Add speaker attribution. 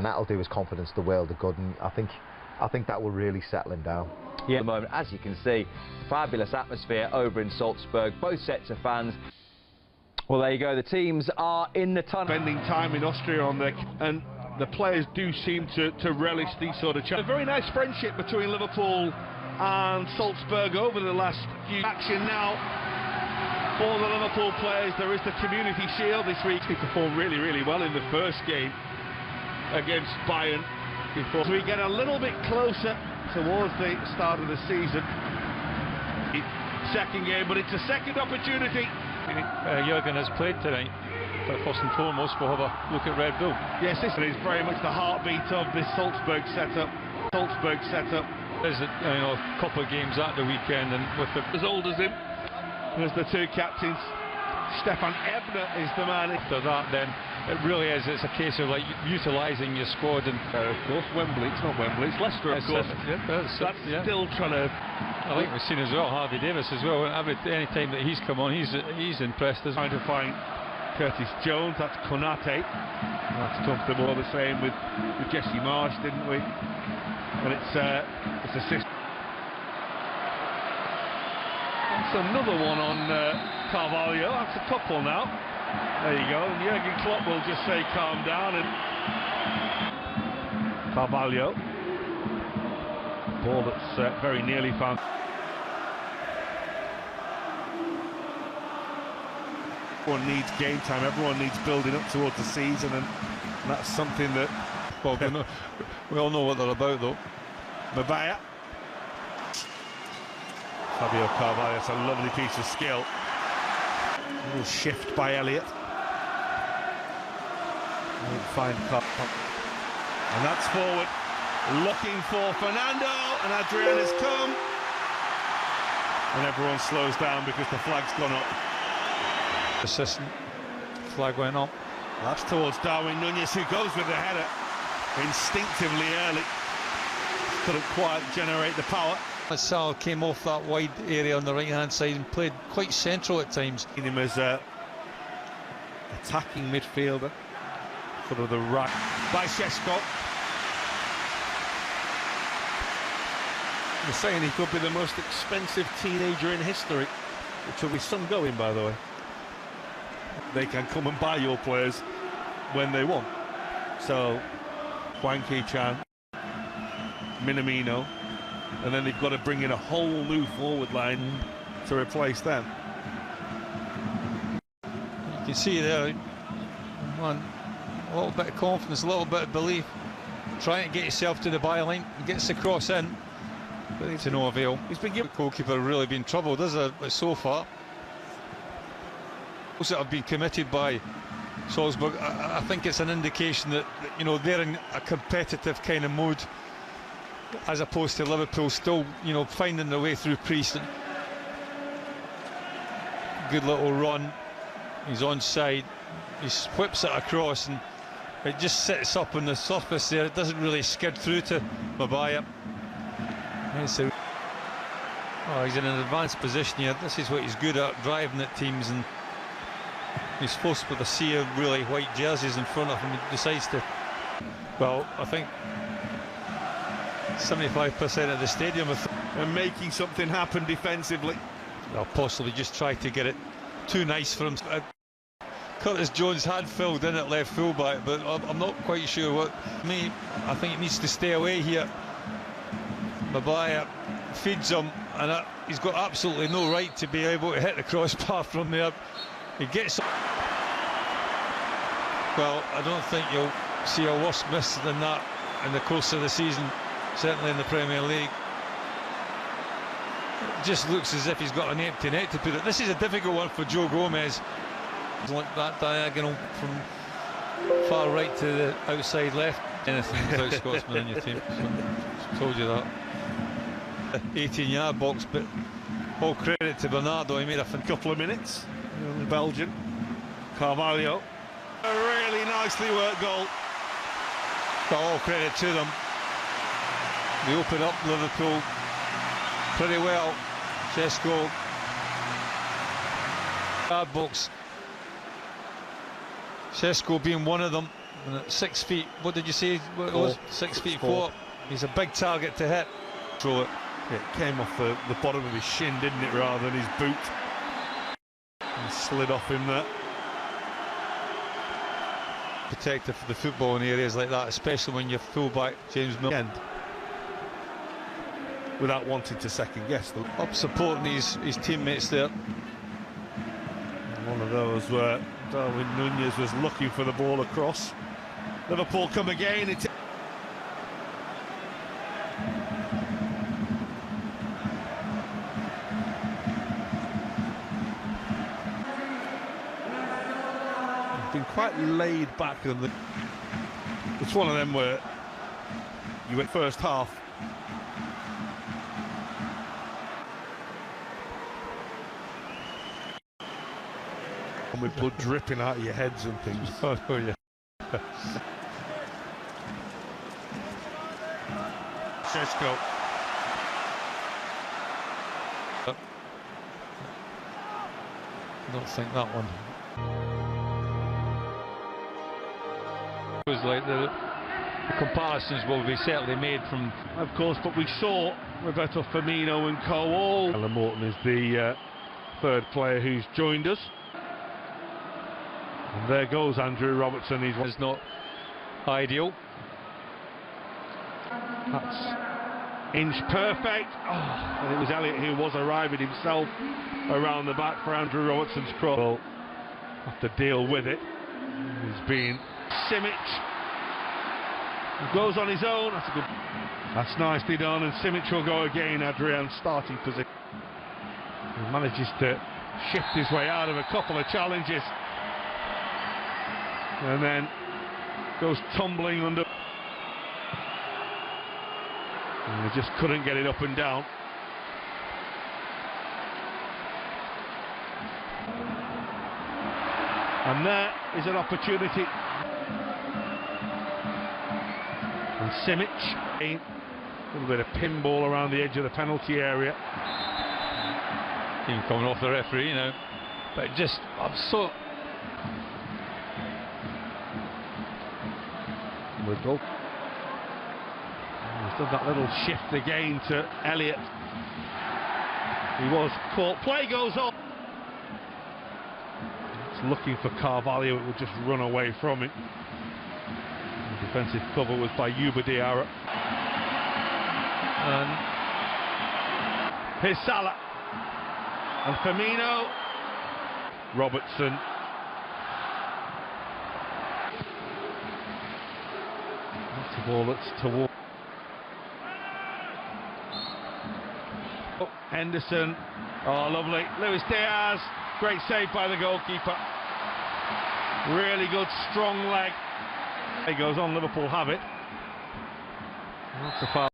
Speaker 1: and that'll do his confidence the world of good, and I think that will really settle him down.
Speaker 2: Yeah. At the moment, as you can see, fabulous atmosphere over in Salzburg, both sets of fans. Well, there you go, the teams are in the tunnel.
Speaker 3: Spending time in Austria on the, and the players do seem to relish these sort of challenges. A very nice friendship between Liverpool and Salzburg over the last few. Action now for the Liverpool players. There is the Community Shield this week. They performed really, really well in the first game against Bayern. Before we get a little bit closer towards the start of the season. Second game, but it's a second opportunity.
Speaker 4: Jurgen has played tonight, but first and foremost we'll have a look at Red Bull.
Speaker 3: Yes, this is very much the heartbeat of this Salzburg setup.
Speaker 4: There's a couple of games at the weekend, and with the
Speaker 3: as old as him, there's the two captains. Stefan Ebner is the man.
Speaker 4: After that, then it really is. It's a case of like utilising your squad, and
Speaker 3: of course Wembley. It's not Wembley. It's Leicester, of course.
Speaker 4: That's
Speaker 3: still trying to.
Speaker 4: I think we've seen as well Harvey Davis as well. Any time that he's come on, he's impressed us.
Speaker 3: Trying to find Curtis Jones. That's Konate. That's comfortable. The same with Jesse Marsh, didn't we? And it's assist. That's another one on Carvalho. That's a couple now. There you go. And Jurgen Klopp will just say calm down, and Carvalho. Ball that's very nearly found. Everyone needs game time. Everyone needs building up towards the season, and that's something that.
Speaker 4: Well, we all know what they're about, though.
Speaker 3: Mabaya. Fabio Carvalho, it's a lovely piece of skill. A little shift by Elliott. Fine cut. And that's forward. Looking for Fernando, and Adrian has come. And everyone slows down because the flag's gone up.
Speaker 4: Assistant flag went up.
Speaker 3: That's towards Darwin Núñez, who goes with the header instinctively early. Couldn't quite generate the power.
Speaker 4: Sal came off that wide area on the right hand side and played quite central at times.
Speaker 3: Him as a attacking midfielder, sort of the right by Šeško. They're saying he could be the most expensive teenager in history, which will be some going, by the way. They can come and buy your players when they want. So Hwang Hee-chan, Minamino, and then they've got to bring in a whole new forward line to replace them.
Speaker 4: You can see there, man, a little bit of confidence, a little bit of belief, trying to get yourself to the byline, gets the cross in, but to no avail. He's been given. The goalkeeper really been troubled, so far. Those that have been committed by Salzburg, I think it's an indication that they're in a competitive kind of mood, as opposed to Liverpool still finding their way through Priest. Good little run, he's onside, he whips it across and it just sits up on the surface there. It doesn't really skid through to Mabaya. He's in an advanced position here. This is what he's good at, driving at teams, and he's forced with a sea of really white jerseys in front of him. He decides to, well, I think 75% of the stadium
Speaker 3: are making something happen defensively.
Speaker 4: Well, possibly just try to get it too nice for him. Curtis Jones had filled in at left fullback, but I'm not quite sure what. I think he needs to stay away here. Mabaya feeds him, and he's got absolutely no right to be able to hit the crossbar from there. He gets. Well, I don't think you'll see a worse miss than that in the course of the season, certainly in the Premier League. It just looks as if he's got an empty net to put it. This is a difficult one for Joe Gomez. Like that diagonal from far right to the outside left. Anything without Scotsman in your team. So, told you that. 18-yard box, but all credit to Bernardo. He made a couple of minutes.
Speaker 3: The Belgian Carvalho, a really nicely worked goal.
Speaker 4: But all credit to them. They open up Liverpool pretty well. Šeško, yard box. Šeško being one of them. And at 6 feet, what did you say? What it
Speaker 3: Four.
Speaker 4: was? 6 feet 4. He's a big target to hit. Throw it.
Speaker 3: It came off the bottom of his shin, didn't it, rather than his boot. And slid off him there.
Speaker 4: Protective for the football in areas like that, especially when you're full-back James Milner.
Speaker 3: Without wanting to second guess them.
Speaker 4: Up supporting his teammates there.
Speaker 3: One of those where Darwin Nunez was looking for the ball across. Liverpool come again. It's been quite laid back. It's one of them where you went first half. And with blood dripping out of your heads and things.
Speaker 4: Oh yeah.
Speaker 3: Sheshko.
Speaker 4: I don't think that one.
Speaker 5: It was like the comparisons will be certainly made from,
Speaker 3: Of course, but we saw Roberto Firmino and co all. Alan Morton is the third player who's joined us. And there goes Andrew Robertson.
Speaker 5: is not ideal.
Speaker 3: That's inch perfect. Oh, and it was Elliott who was arriving himself around the back for Andrew Robertson's cross. We'll have to deal with it. He's been Simic. He goes on his own. That's a good. That's nicely done. And Simic will go again. Adrian's starting position. He manages to shift his way out of a couple of challenges. And then goes tumbling under. And they just couldn't get it up and down. And there is an opportunity. And Simic, a little bit of pinball around the edge of the penalty area.
Speaker 5: Even coming off the referee, you know, but just, I'm so.
Speaker 3: Little. He's done that little shift again to Elliott. He was caught. Play goes on. It's looking for Carvalho. It would just run away from it. The defensive cover was by Yuba Diarra. And here's Salah. And Firmino. Robertson. That's the ball that's toward. Oh, Henderson. Oh, lovely. Luis Diaz. Great save by the goalkeeper. Really good, strong leg. He goes on, Liverpool have it. That's a foul.